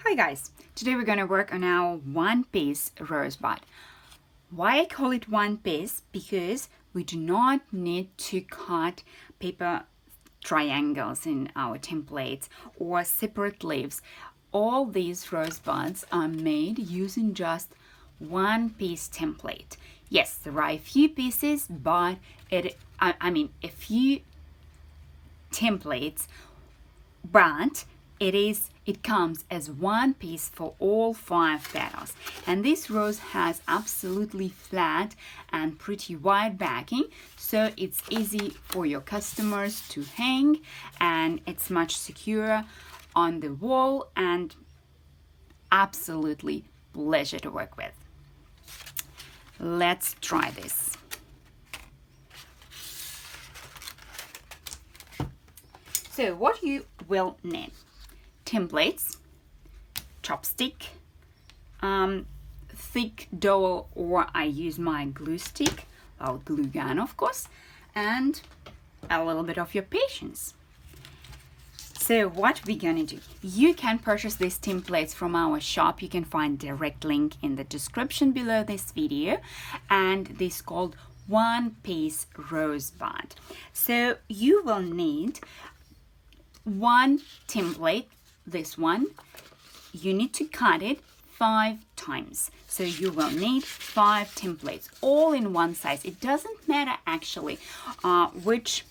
Hi guys, today we're going to work on our one-piece rosebud. Why I call it one piece? Because we do not need to cut paper triangles in our templates or separate leaves. All these rosebuds are made using just one piece template. Yes, there are a few pieces, but a few templates, but it comes as one piece for all 5 petals. And this rose has absolutely flat and pretty wide backing, so it's easy for your customers to hang, and it's much secure on the wall and absolutely pleasure to work with. Let's try this. So what you will need: templates, chopstick, thick dowel, or I use my glue stick, or glue gun of course, and a little bit of your patience. So what we're gonna do, you can purchase these templates from our shop. You can find direct link in the description below this video, and this is called one piece rosebud. So you will need one template, this one. You need to cut it 5 times, so you will need 5 templates, all in one size. It doesn't matter actually which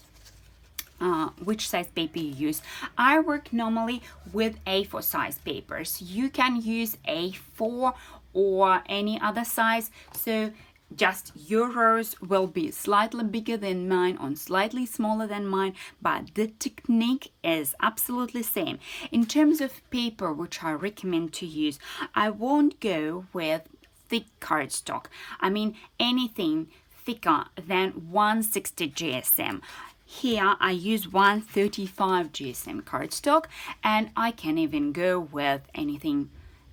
size paper you use. I work normally with A4 size papers. You can use A4 or any other size, so just your rose will be slightly bigger than mine or slightly smaller than mine, but the technique is absolutely same. In terms of paper which I recommend to use, I won't go with thick cardstock. I mean anything thicker than 160 GSM. Here I use 135 GSM cardstock, and I can even go with anything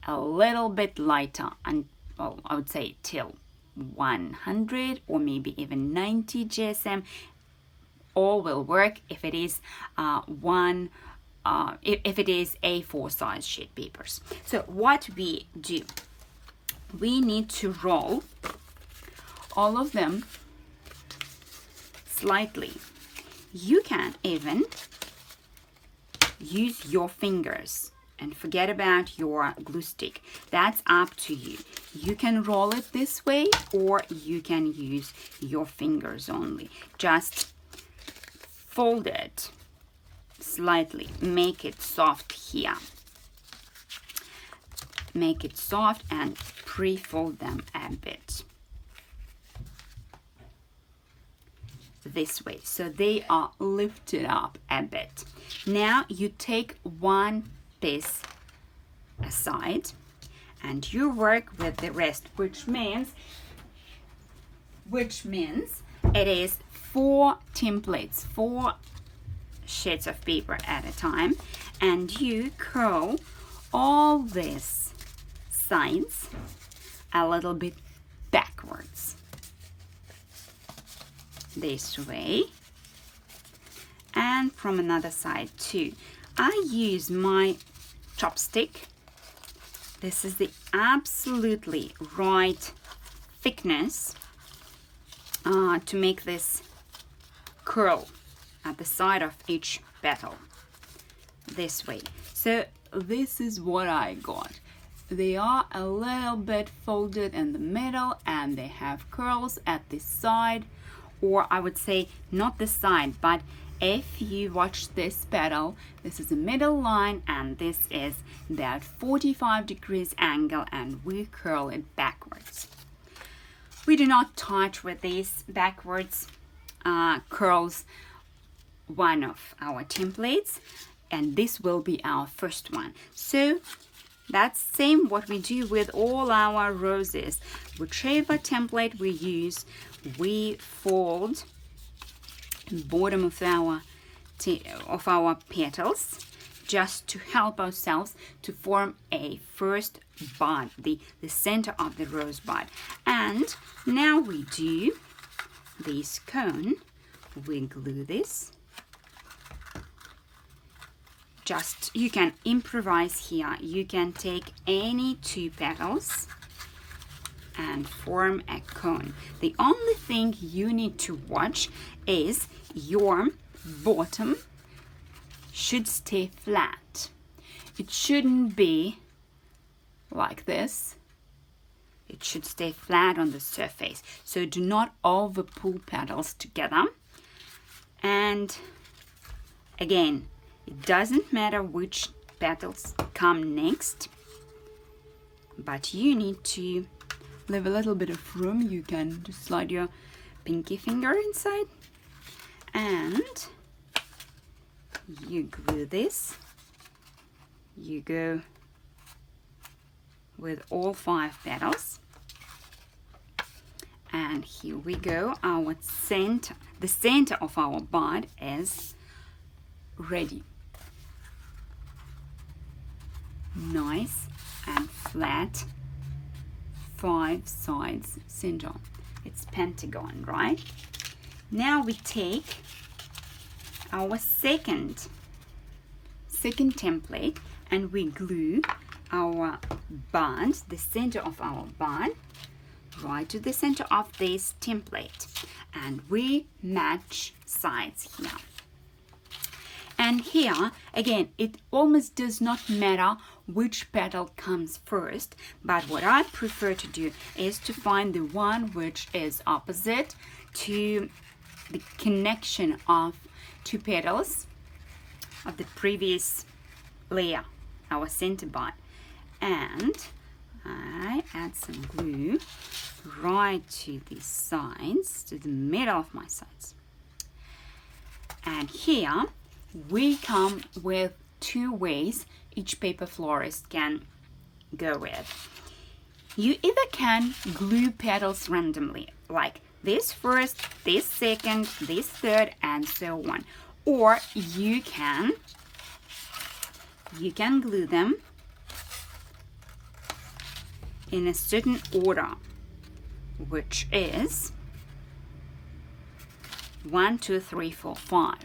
a little bit lighter, and well, I would say till 100 or maybe even 90 GSM. All will work if it is if it is A4 size sheet papers. So what we do, we need to roll all of them slightly. You can even use your fingers and forget about your glue stick. That's up to you. You can roll it this way, or you can use your fingers only. Just fold it slightly, make it soft here. Make it soft and pre-fold them a bit. This way, so they are lifted up a bit. Now you take one piece aside and you work with the rest, which means it is 4 templates, 4 sheets of paper at a time, and you curl all these sides a little bit backwards this way, and from another side too. I use my chopstick. This is the absolutely right thickness to make this curl at the side of each petal this way. So this is what I got. They are a little bit folded in the middle, and they have curls at the side, or I would say not the side, but if you watch this petal, this is the middle line and this is that 45 degrees angle, and we curl it backwards. We do not touch with these backwards curls one of our templates, and this will be our first one. So that's same what we do with all our roses. Whichever template we use, we fold the bottom of our petals just to help ourselves to form a first bud, the center of the rosebud. And now we do this cone. We glue this just, you can improvise here. You can take any 2 petals and form a cone. The only thing you need to watch is your bottom should stay flat. It shouldn't be like this. It should stay flat on the surface. So do not over pull petals together. And again, it doesn't matter which petals come next, but you need to leave a little bit of room. You can just slide your pinky finger inside and you glue this. You go with all 5 petals, and here we go. Our center, the center of our bud is ready. Nice and flat, 5 sides center. It's pentagon, right? Now we take our second template and we glue our bud, the center of our bud, right to the center of this template, and we match sides here. And here again, it almost does not matter which petal comes first, but what I prefer to do is to find the one which is opposite to the connection of 2 petals of the previous layer, our center bud. And I add some glue right to the sides, to the middle of my sides. And here we come with 2 ways each paper florist can go with. You either can glue petals randomly, like this first, this second, this third, and so on. Or you can glue them in a certain order, which is 1, 2, 3, 4, 5.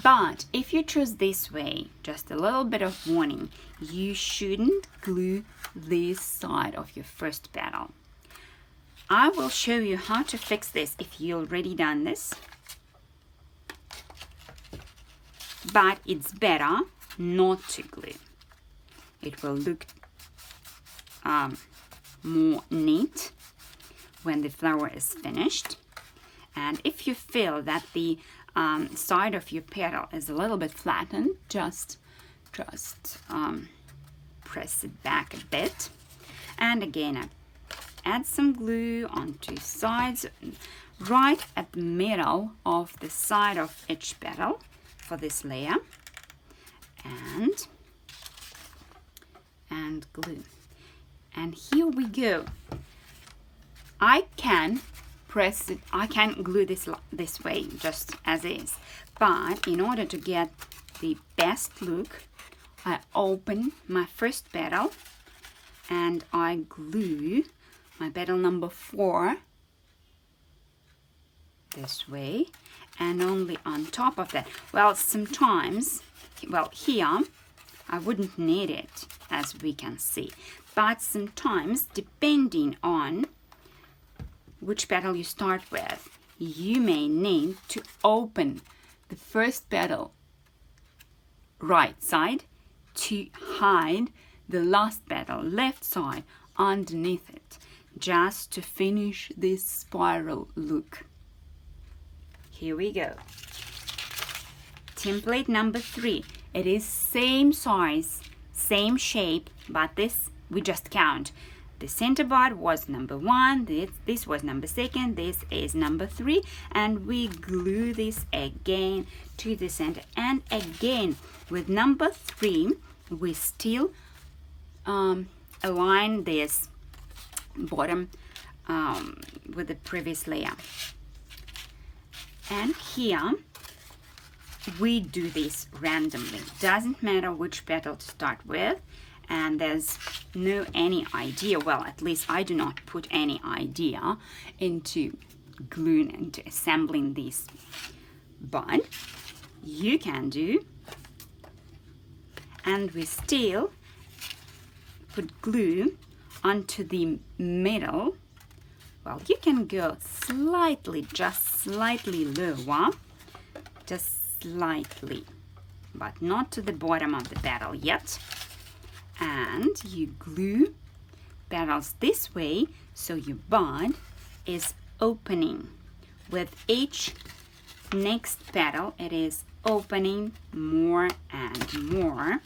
But if you choose this way, just a little bit of warning, you shouldn't glue this side of your first petal. I will show you how to fix this if you already done this, but it's better not to glue. It will look more neat when the flower is finished. And if you feel that the side of your petal is a little bit flattened, just press it back a bit. And again, I add some glue on 2 sides, right at the middle of the side of each petal for this layer, and glue. And here we go. I can press it, I can glue this way just as is, but in order to get the best look, I open my first petal and I glue my petal number 4 this way, and only on top of that. Well, sometimes, well, here I wouldn't need it, as we can see, but sometimes, depending on which petal you start with, you may need to open the first petal right side to hide the last petal left side underneath it, just to finish this spiral look. Here we go. Template number 3. It is same size, same shape, but this we just count. The center bud was number 1, this was number 2, this is number 3, and we glue this again to the center. And again, with number 3, we still align this bottom with the previous layer. And here, we do this randomly. Doesn't matter which petal to start with. And there's no any idea, well, at least I do not put any idea into gluing, into assembling this bud. You can do and we still put glue onto the middle. Well, you can go slightly, just slightly lower, just slightly, but not to the bottom of the petal yet. And you glue petals this way so your bud is opening. With each next petal, it is opening more and more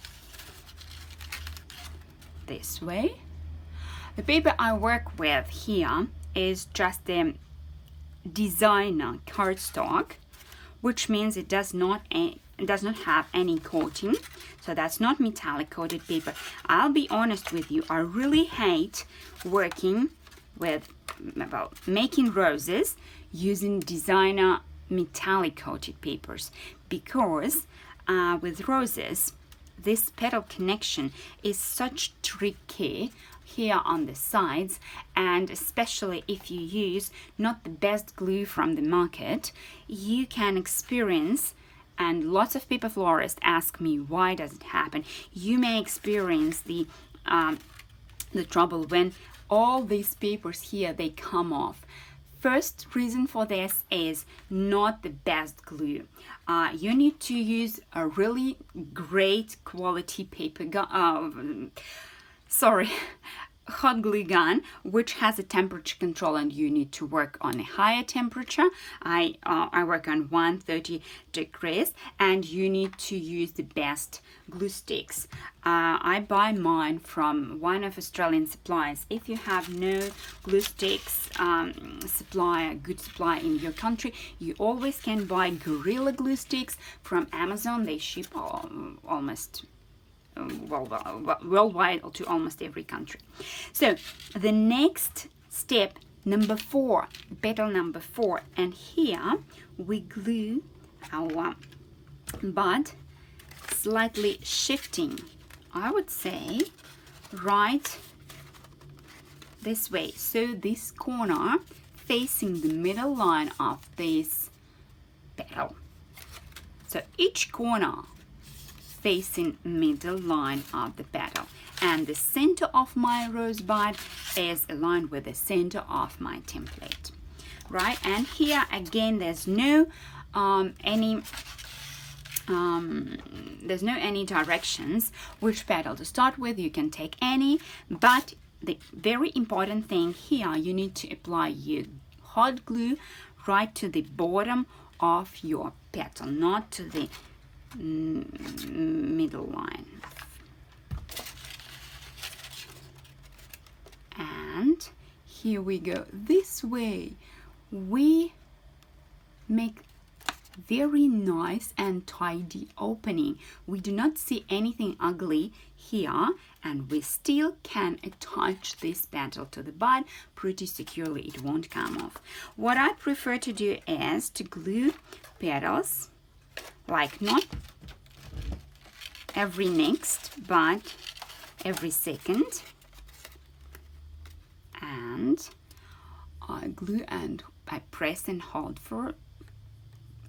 this way. The paper I work with here is just the designer cardstock, which means it does not have any coating, so that's not metallic coated paper. I'll be honest with you, I really hate working with, well, making roses using designer metallic coated papers, because with roses this petal connection is such tricky here on the sides, and especially if you use not the best glue from the market, you can experience, and lots of paper florists ask me why does it happen, you may experience the trouble when all these papers here, they come off. First reason for this is not the best glue. You need to use a really great quality paper hot glue gun, which has a temperature control, and you need to work on a higher temperature. I work on 130 degrees, and you need to use the best glue sticks. I buy mine from one of Australian suppliers. If you have no glue sticks good supply in your country, you always can buy Gorilla glue sticks from Amazon. They ship almost worldwide to almost every country. So the next step, number 4, petal number 4, and here we glue our bud, slightly shifting, I would say, right this way, so this corner facing the middle line of this petal. So each corner facing middle line of the petal, and the center of my rosebud is aligned with the center of my template, right? And here again, there's no any directions which petal to start with. You can take any, but the very important thing here, you need to apply your hot glue right to the bottom of your petal, not to the middle line. And here we go. This way we make very nice and tidy opening. We do not see anything ugly here, and we still can attach this petal to the bud pretty securely. It won't come off. What I prefer to do is to glue petals like not every next, but every second. And I glue and I press and hold for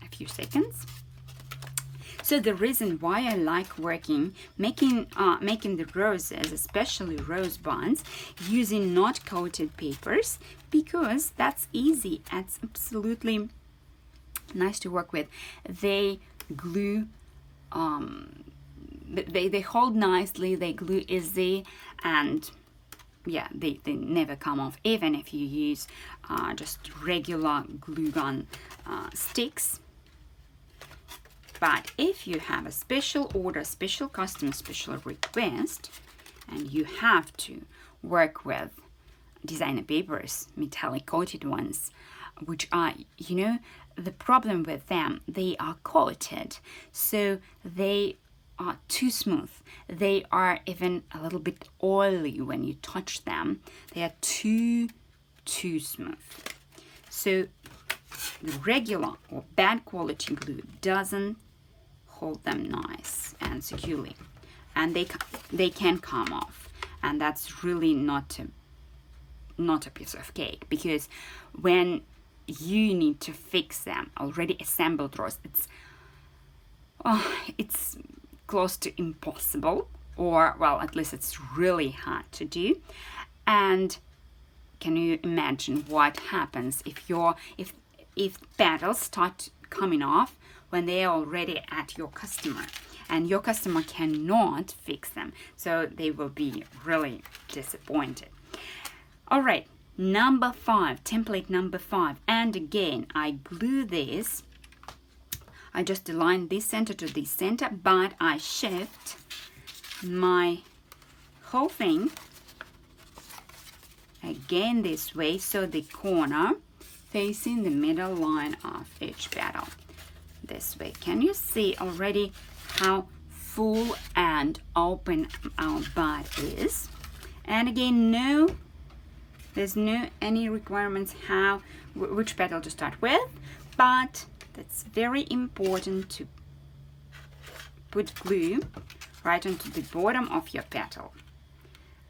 a few seconds. So the reason why I like making the roses, especially rose buds, using not coated papers, because that's easy. It's absolutely nice to work with. They glue, they hold nicely, they glue easy, and yeah, they never come off, even if you use just regular glue gun sticks. But if you have a special order, special custom, special request, and you have to work with designer papers, metallic coated ones, which are, the problem with them, they are coated, so they are too smooth. They are even a little bit oily when you touch them. They are too smooth. So the regular or bad quality glue doesn't hold them nice and securely, and they can come off, and that's really not a piece of cake, because when you need to fix them already assembled rows, it's close to impossible, or well, at least it's really hard to do. And can you imagine what happens if petals start coming off when they are already at your customer, and your customer cannot fix them? So they will be really disappointed. All right, number 5, template number 5. And again, I glue this. I just align this center to this center, but I shift my whole thing again this way, so the corner facing the middle line of each petal this way. Can you see already how full and open our bud is? And again, there's no any requirements which petal to start with, but that's very important to put glue right onto the bottom of your petal.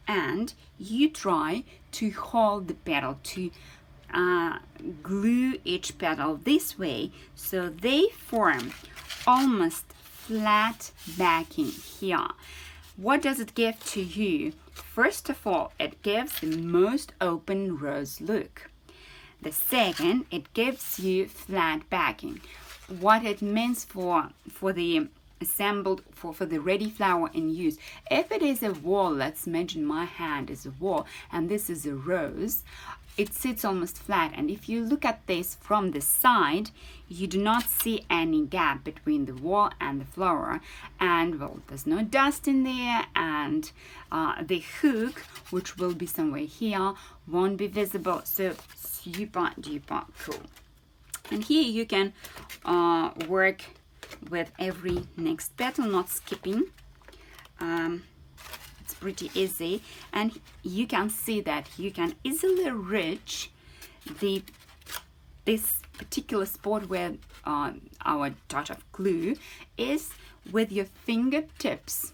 And you try to hold the petal, to glue each petal this way, so they form almost flat backing here. What does it give to you? First of all, it gives the most open rose look. The second, it gives you flat backing. What it means for the assembled, for the ready flower in use. If it is a wall, let's imagine my hand is a wall and this is a rose, it sits almost flat, and if you look at this from the side, you do not see any gap between the wall and the flower, and well, there's no dust in there, and the hook, which will be somewhere here, won't be visible. So super duper cool. And here you can work with every next petal, not skipping. It's pretty easy, and you can see that you can easily reach this particular spot where our dot of glue is with your fingertips,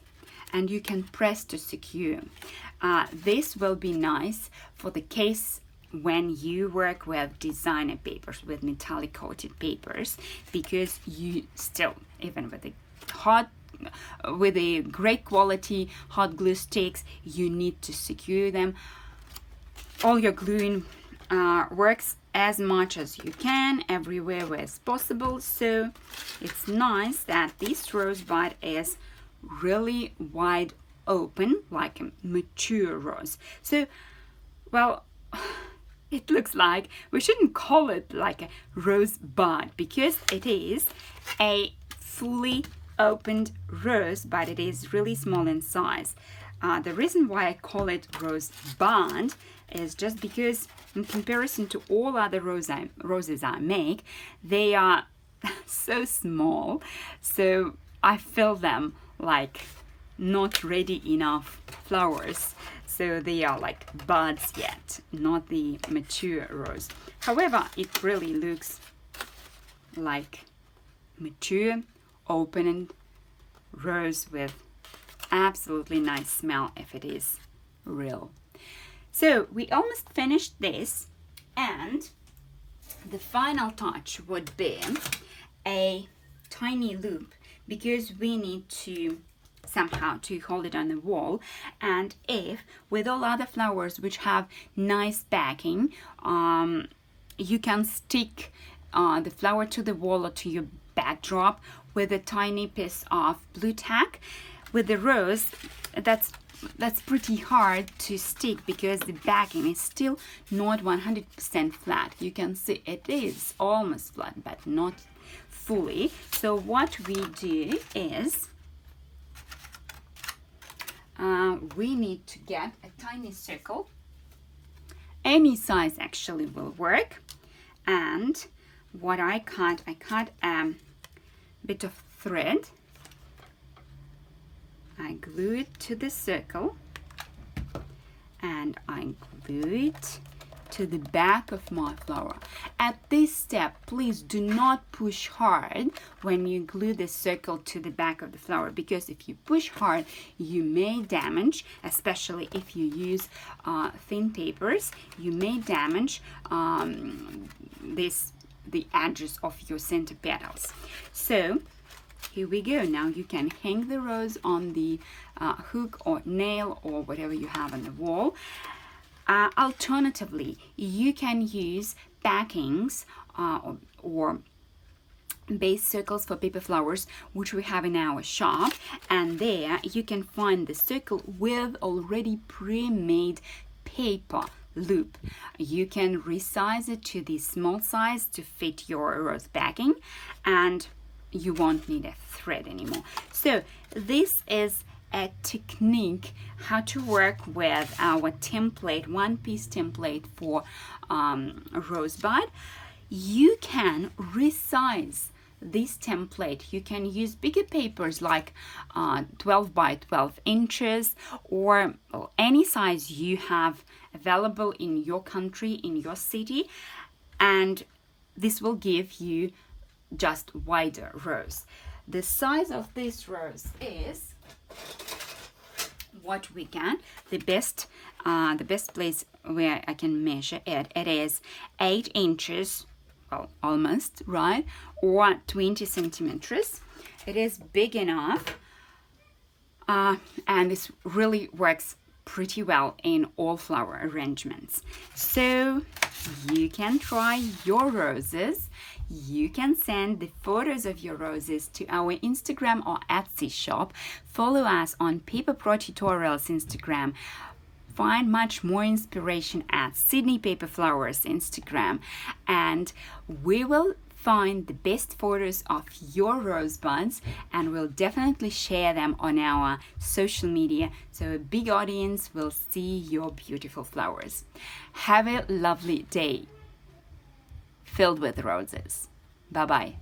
and you can press to secure. This will be nice for the case when you work with designer papers, with metallic coated papers, because you still, even with the great quality hot glue sticks, you need to secure them. All your gluing works as much as you can everywhere where it's possible. So it's nice that this rosebud is really wide open, like a mature rose. So, well, it looks like we shouldn't call it like a rosebud, because it is a fully opened rose, but it is really small in size. The reason why I call it rosebud is just because in comparison to all other roses I make, they are so small, so I feel them like not ready enough flowers, so they are like buds yet, not the mature rose. However, it really looks like mature opened rose with absolutely nice smell if it is real. So we almost finished this, and the final touch would be a tiny loop, because we need to somehow to hold it on the wall. And if with all other flowers which have nice backing, you can stick the flower to the wall or to your backdrop with a tiny piece of blue tack. With the rose, that's pretty hard to stick, because the backing is still not 100% flat. You can see it is almost flat, but not fully. So what we do is we need to get a tiny circle. Any size actually will work. And what I cut a bit of thread. I glue it to the circle, and I glue it to the back of my flower. At this step, please do not push hard when you glue the circle to the back of the flower, because if you push hard, you may damage, especially if you use thin papers, you may damage the edges of your center petals. So here we go. Now you can hang the rose on the hook or nail or whatever you have on the wall. Alternatively, you can use backings or base circles for paper flowers, which we have in our shop, and there you can find the circle with already pre-made paper loop. You can resize it to the small size to fit your rose backing, and you won't need a thread anymore. So this is a technique how to work with our template, one-piece template for a rosebud. You can resize this template. You can use bigger papers like 12 by 12 inches or any size you have available in your country, in your city, and this will give you just wider rose. The size of this rose is what we can. The best place where I can measure it is 8 inches, well, almost, right, or 20 centimeters. It is big enough, and this really works pretty well in all flower arrangements. So you can try your roses. You can send the photos of your roses to our Instagram or Etsy shop. Follow us on Paper Pro Tutorials Instagram. Find much more inspiration at Sydney Paper Flowers Instagram, and we will find the best photos of your rosebuds and we'll definitely share them on our social media so a big audience will see your beautiful flowers. Have a lovely day filled with roses. Bye-bye.